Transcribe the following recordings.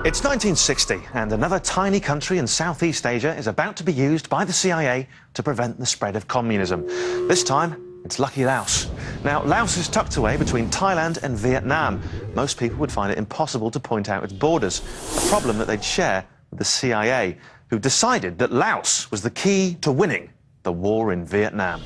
It's 1960, and another tiny country in Southeast Asia is about to be used by the CIA to prevent the spread of communism. This time, it's lucky Laos. Now, Laos is tucked away between Thailand and Vietnam. Most people would find it impossible to point out its borders, a problem that they'd share with the CIA, who decided that Laos was the key to winning the war in Vietnam.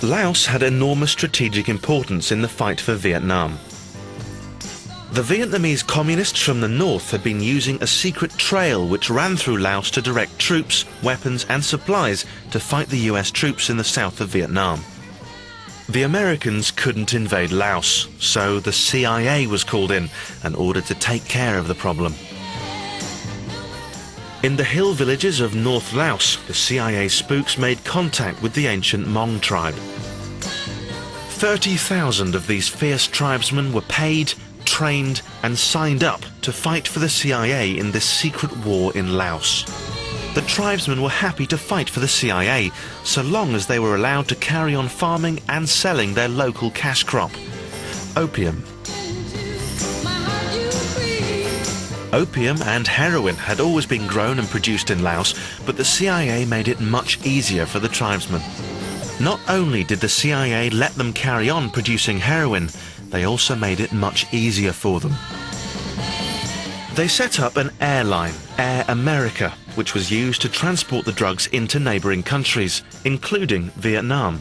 Laos had enormous strategic importance in the fight for Vietnam. The Vietnamese communists from the north had been using a secret trail which ran through Laos to direct troops, weapons and supplies to fight the US troops in the south of Vietnam. The Americans couldn't invade Laos, so the CIA was called in and ordered to take care of the problem. In the hill villages of North Laos, the CIA spooks made contact with the ancient Hmong tribe. 30,000 of these fierce tribesmen were paid, trained and signed up to fight for the CIA in this secret war in Laos. The tribesmen were happy to fight for the CIA so long as they were allowed to carry on farming and selling their local cash crop, opium. Opium and heroin had always been grown and produced in Laos, but the CIA made it much easier for the tribesmen. Not only did the CIA let them carry on producing heroin, they also made it much easier for them. They set up an airline, Air America, which was used to transport the drugs into neighboring countries, including Vietnam.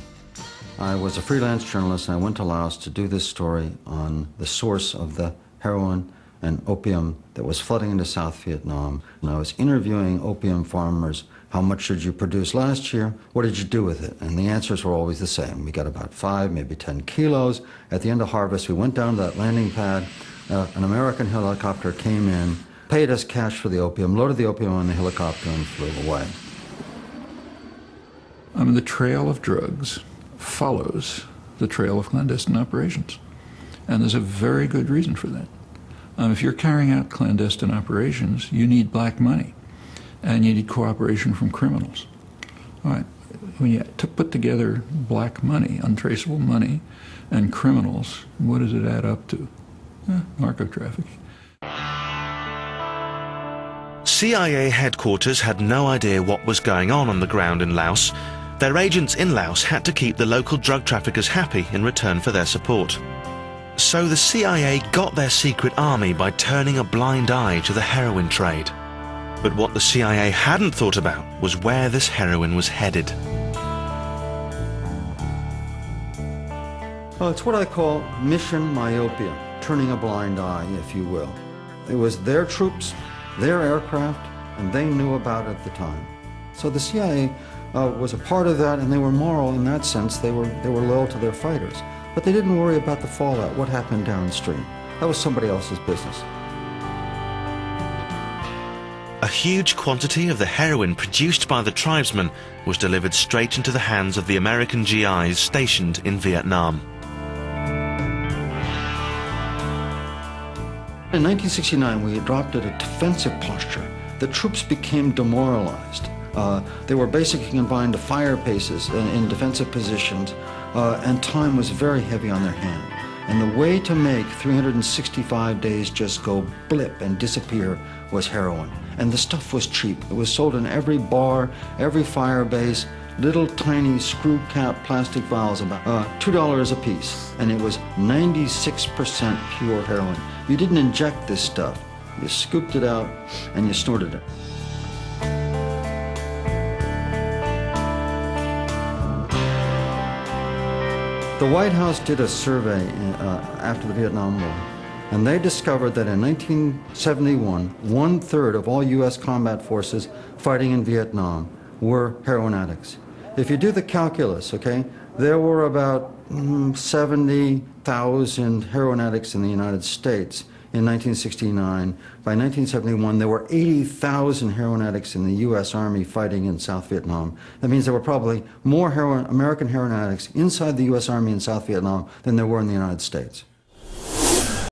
I was a freelance journalist and I went to Laos to do this story on the source of the heroin and opium that was flooding into South Vietnam. And I was interviewing opium farmers. How much did you produce last year? What did you do with it? And the answers were always the same. We got about 5, maybe 10 kilos. At the end of harvest, we went down to that landing pad. An American helicopter came in, paid us cash for the opium, loaded the opium on the helicopter and flew away. I mean, the trail of drugs follows the trail of clandestine operations. And there's a very good reason for that. If you're carrying out clandestine operations, you need black money, and you need cooperation from criminals. All right. When you put together black money, untraceable money, and criminals, what does it add up to? Narco-trafficking. CIA headquarters had no idea what was going on the ground in Laos. Their agents in Laos had to keep the local drug traffickers happy in return for their support. So the CIA got their secret army by turning a blind eye to the heroin trade. But what the CIA hadn't thought about was where this heroin was headed. Well, it's what I call mission myopia, turning a blind eye, if you will. It was their troops, their aircraft, and they knew about it at the time. So the CIA was a part of that, and they were moral in that sense. They were loyal to their fighters. But they didn't worry about the fallout, what happened downstream. That was somebody else's business. A huge quantity of the heroin produced by the tribesmen was delivered straight into the hands of the American GIs stationed in Vietnam. In 1969, we adopted a defensive posture. The troops became demoralized. They were basically confined to fire bases in defensive positions, and time was very heavy on their hand. And the way to make 365 days just go blip and disappear was heroin. And the stuff was cheap. It was sold in every bar, every fire base, little tiny screw cap plastic vials, about $2 a piece. And it was 96% pure heroin. You didn't inject this stuff. You scooped it out and you snorted it. The White House did a survey after the Vietnam War, and they discovered that in 1971, 1/3 of all U.S. combat forces fighting in Vietnam were heroin addicts. If you do the calculus, okay, there were about 70,000 heroin addicts in the United States. in 1969. By 1971, there were 80,000 heroin addicts in the U.S. Army fighting in South Vietnam. That means there were probably more American heroin addicts inside the U.S. Army in South Vietnam than there were in the United States.